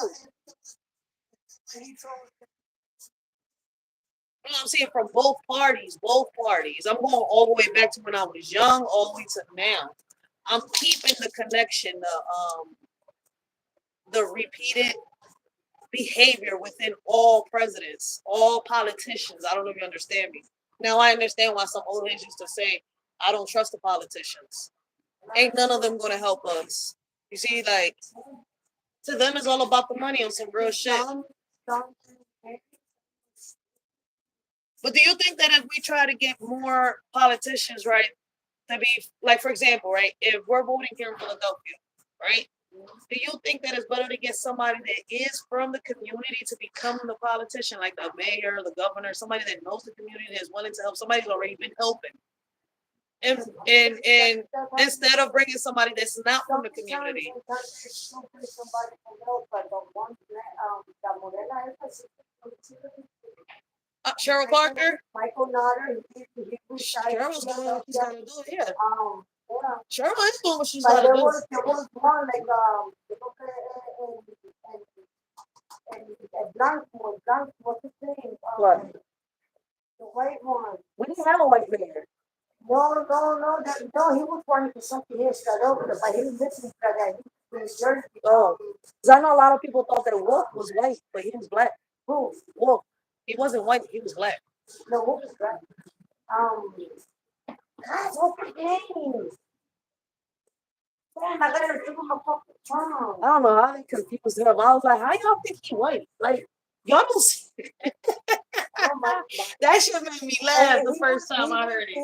I'm seeing from both parties, both parties. I'm going all the way back to when I was young, all the way to now. I'm keeping the connection, the repeated behavior within all presidents, all politicians. I don't know if you understand me. Now I understand why some old ladies used to say, I don't trust the politicians. Ain't none of them gonna help us. You see, like, to them it's all about the money on some real shit. But do you think that if we try to get more politicians, right, to be, like, for example, right, if we're voting here in Philadelphia, right, do you think that it's better to get somebody that is from the community to become the politician, like the mayor, the governor, somebody that knows the community, that is willing to help, somebody who's already been helping, and instead of bringing somebody that's not from the community? Cheryl Parker? Michael Nutter. Cheryl's doing what she's gotta do, yeah. Yeah. Cheryl is doing what she's But gotta there do. was one like Blanco, what's his name? What? The white one. We didn't have a white mayor. No, he was running for something here in Philadelphia, but he was missing for that. He was in Jersey. Oh, because I know a lot of people thought that Wolf was white, but he was black. Who? Wolf. He wasn't white, he was black. No, who was that? God, what's his name? Damn, I gotta give him a fucking tongue. I don't know how they confused him. I was like, how y'all think he white? Like, y'all don't see. Oh my God. That shit made me laugh the first time I heard it.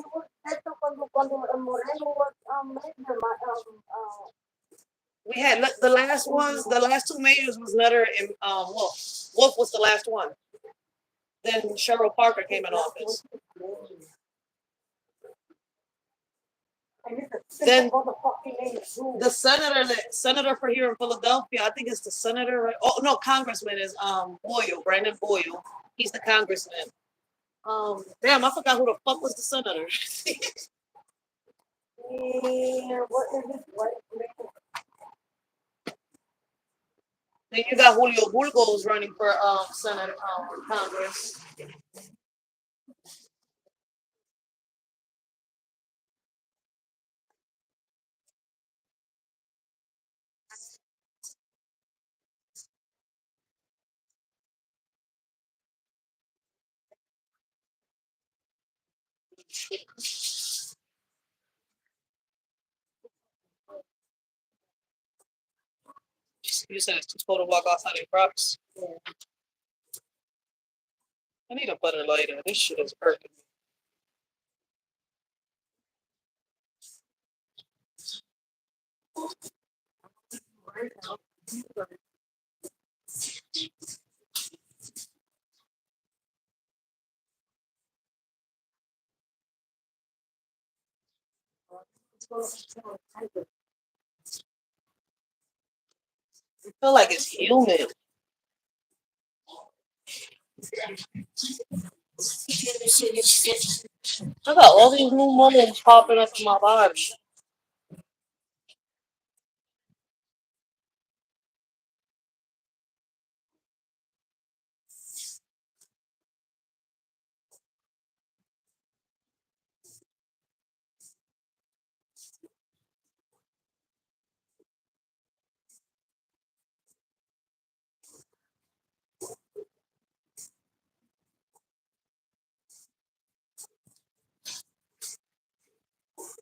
We had the last ones, the last two mayors was Nutter and Wolf. Wolf was the last one. Then Cheryl Parker came in office. Then the senator for here in Philadelphia, I think it's the senator, right? Oh no, congressman is Boyle, Brandon Boyle. He's the congressman. Damn, I forgot who the fuck was the senator. Then you got Julio Burgos running for Senate, Congress. You said it's too cold to walk outside in Crocs. Yeah. I need a better lighter. This shit is hurting. I feel like it's humid. I got all these new moles popping up in my body.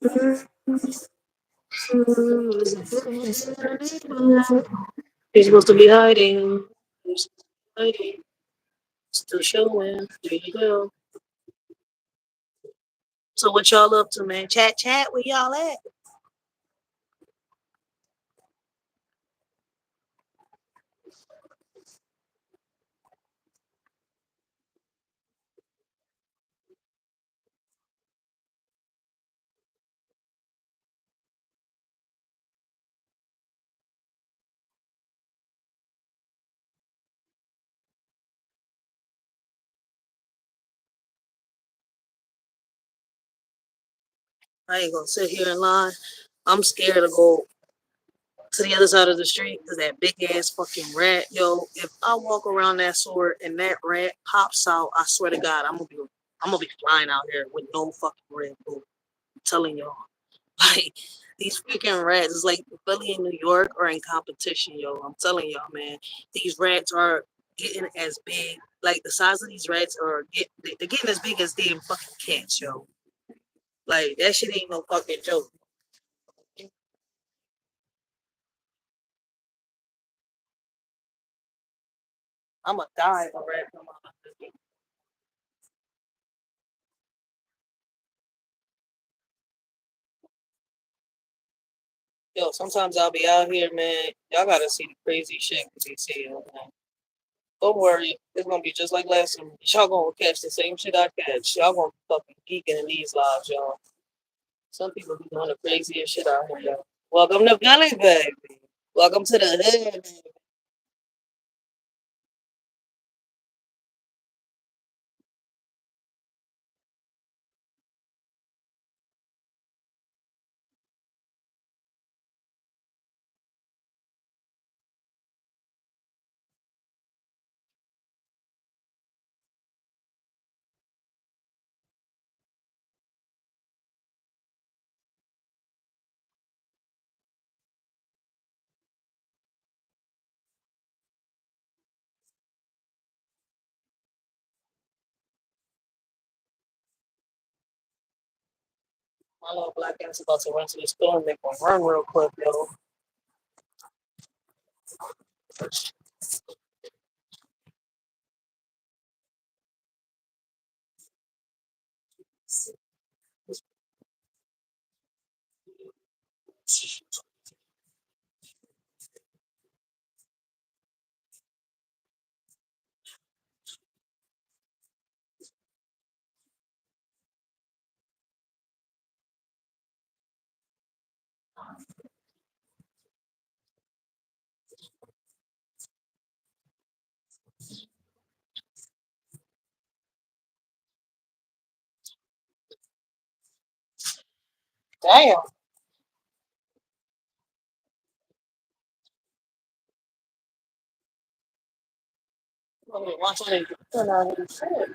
He's supposed to be hiding. He's hiding. Still showing. There you go. So what y'all up to, man? Chat, where y'all at? I ain't gonna sit here and lie. I'm scared to go to the other side of the street because that big ass fucking rat, yo. If I walk around that sword and that rat pops out, I swear to God, I'm gonna be flying out here with no fucking Red Bull. I'm telling y'all, like these freaking rats is like Philly in New York are in competition, yo. I'm telling y'all, man, these rats are getting as big. Like the size of these rats they're getting as big as damn fucking cats, yo. Like that shit ain't no fucking joke. I'ma die if a rat come out. Yo, sometimes I'll be out here, man. Y'all gotta see the crazy shit we see. Man. Don't worry, it's gonna be just like last time. Y'all gonna catch the same shit I catch. Y'all gonna be fucking geeking in these lives, y'all. Some people be doing the craziest shit out here, y'all. Welcome to Philly, baby. Welcome to the hood. My little black ass about to run to the store and make one run real quick, yo. Damn. I'm gonna watch it. Turn on the shit.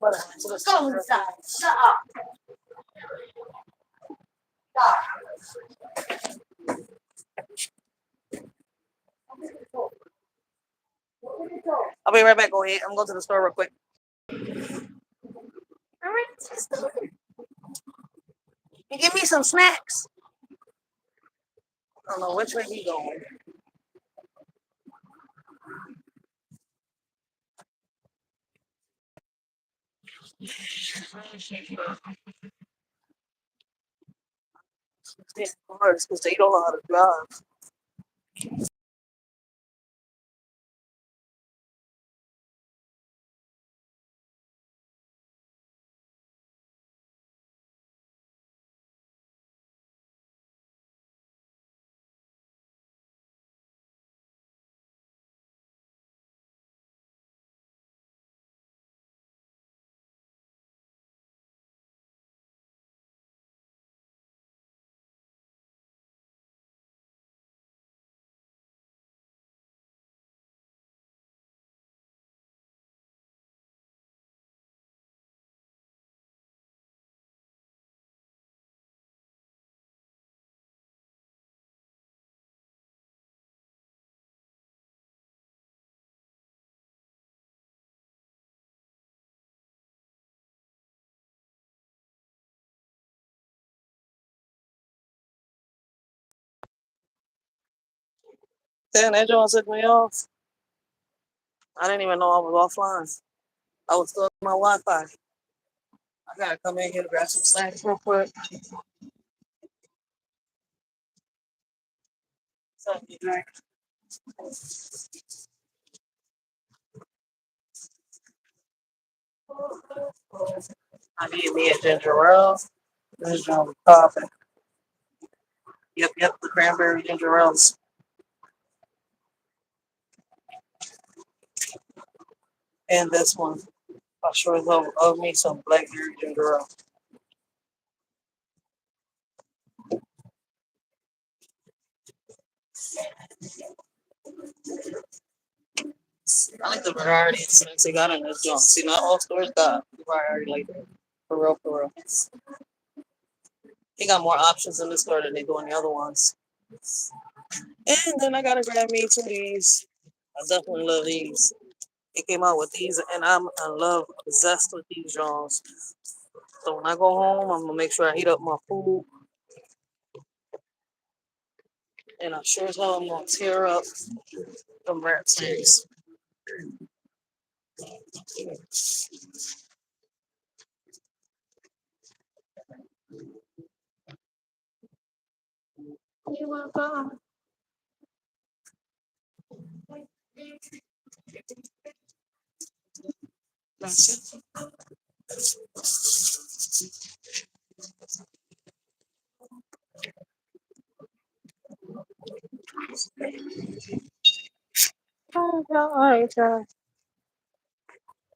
But, Go inside. Shut up. be right back. Go ahead. I'm going to the store real quick. All right, to the store. You give me some snacks. I don't know which way we going. It's hard because they don't know how to drive. Damn, that joint took me off. I didn't even know I was offline. I was still on my Wi-Fi. I gotta come in here to grab some snacks real quick. Something to drink. I need me a ginger ale. This joint coffee. Yep, the cranberry ginger ales. And this one. I sure love me some blackberry ginger ale. I like the variety of snacks they got in this joint. See, not all stores got variety like that. For real, for real. They got more options in this store than they do in the other ones. And then I gotta grab me two of these. I definitely love these. They came out with these, and I'm in love, obsessed with these joints. So when I go home, I'm gonna make sure I heat up my food. And I'm sure as hell I'm gonna tear up some rat sticks. You want to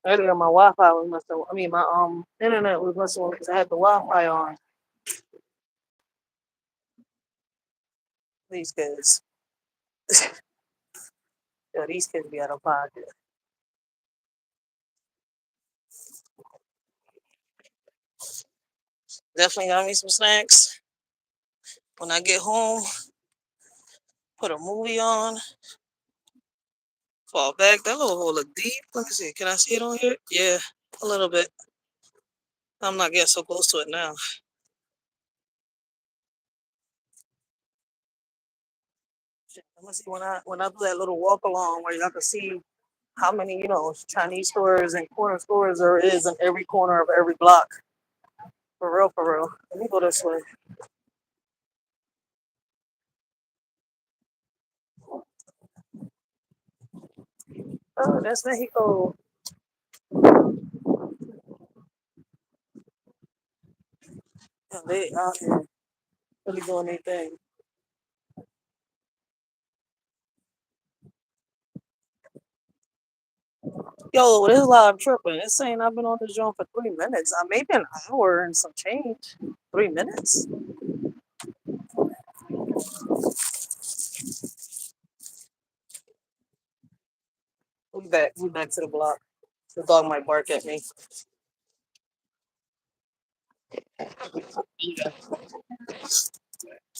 Earlier, my Wi-Fi was messing. I mean, my internet was messing because I had the Wi-Fi on. These kids, yeah, these kids be out of pocket. Definitely got me some snacks. When I get home, put a movie on, fall back. That little hole look deep. Let me see. Can I see it on here? Yeah, a little bit. I'm not getting so close to it now. Let me see when I do that little walk along where y'all can see how many Chinese stores and corner stores there is in every corner of every block. For real, for real. Let me go this way. Oh, that's Mexico. Yeah, they out here really doing their thing. Yo, this live tripping. It's saying I've been on this joint for 3 minutes. Maybe an hour and some change. 3 minutes. We back. We back to the block. The dog might bark at me.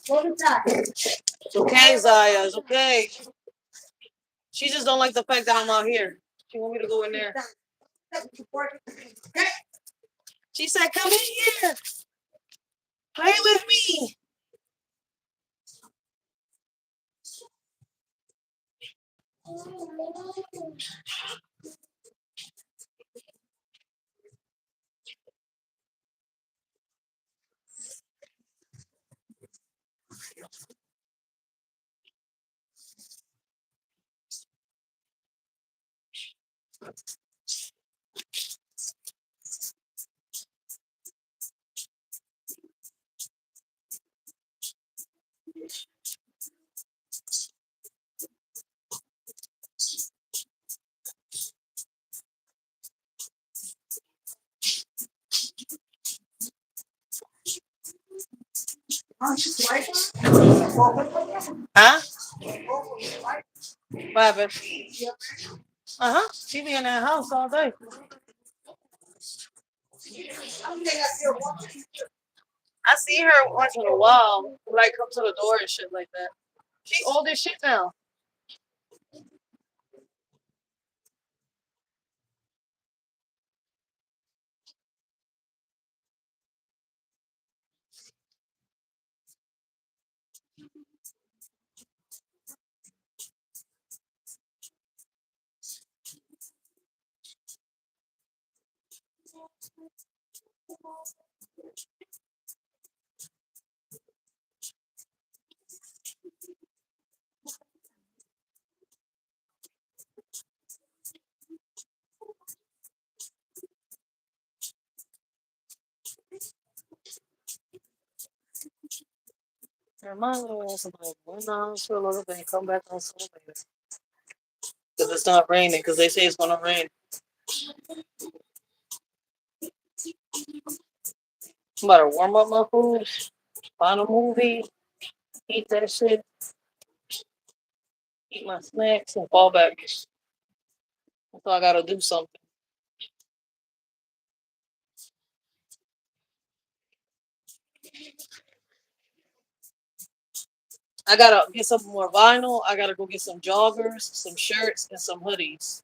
What is that? It's okay, Zaya. It's okay. She just don't like the fact that I'm out here. She want me to go in there. She said, come in here. Play with me. Huh? What happened? Uh-huh. She be in that house all day. I see her once in a while, like come to the door and shit like that. She old as shit now. Her mom was like, went down for a little bit and come back on Sunday. Because it's not raining, because they say it's going to rain. I'm about to warm up my food, find a movie, eat that shit, eat my snacks, and fall back. So I got to do something. I got to get some more vinyl. I got to go get some joggers, some shirts, and some hoodies.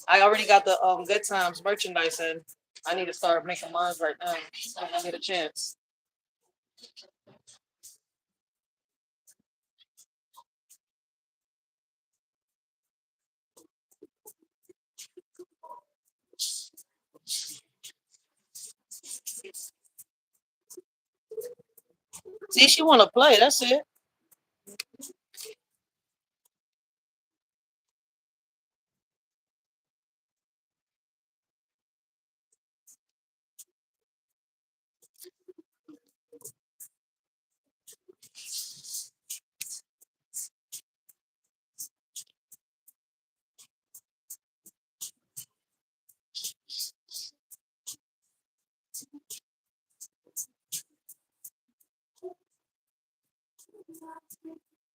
I already got the Good Times merchandise in. I need to start making mine right now. I get a chance. See, she want to play. That's it.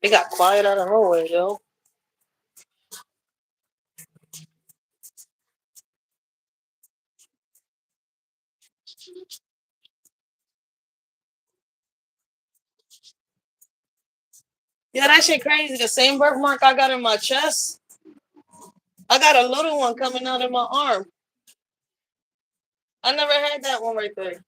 It got quiet out of nowhere, yo. Yeah, that shit crazy. The same birthmark I got in my chest, I got a little one coming out in my arm. I never had that one right there.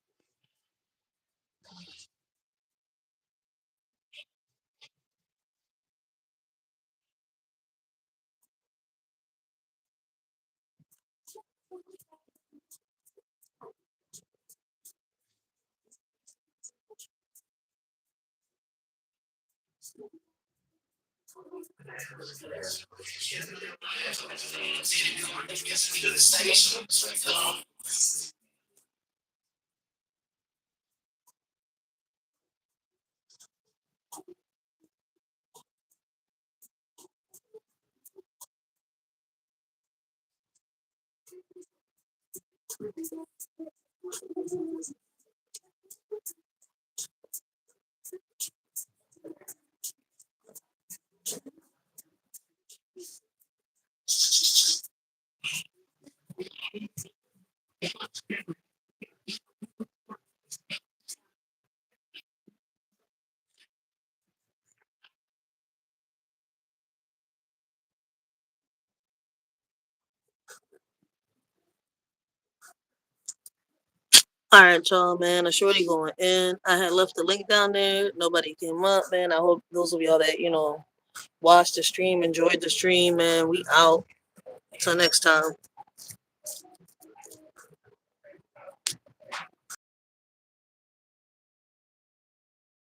All right, y'all, man. A shorty going in. I had left the link down there. Nobody came up, man. I hope those of y'all that, watched the stream, enjoyed the stream, man. We out. Till next time.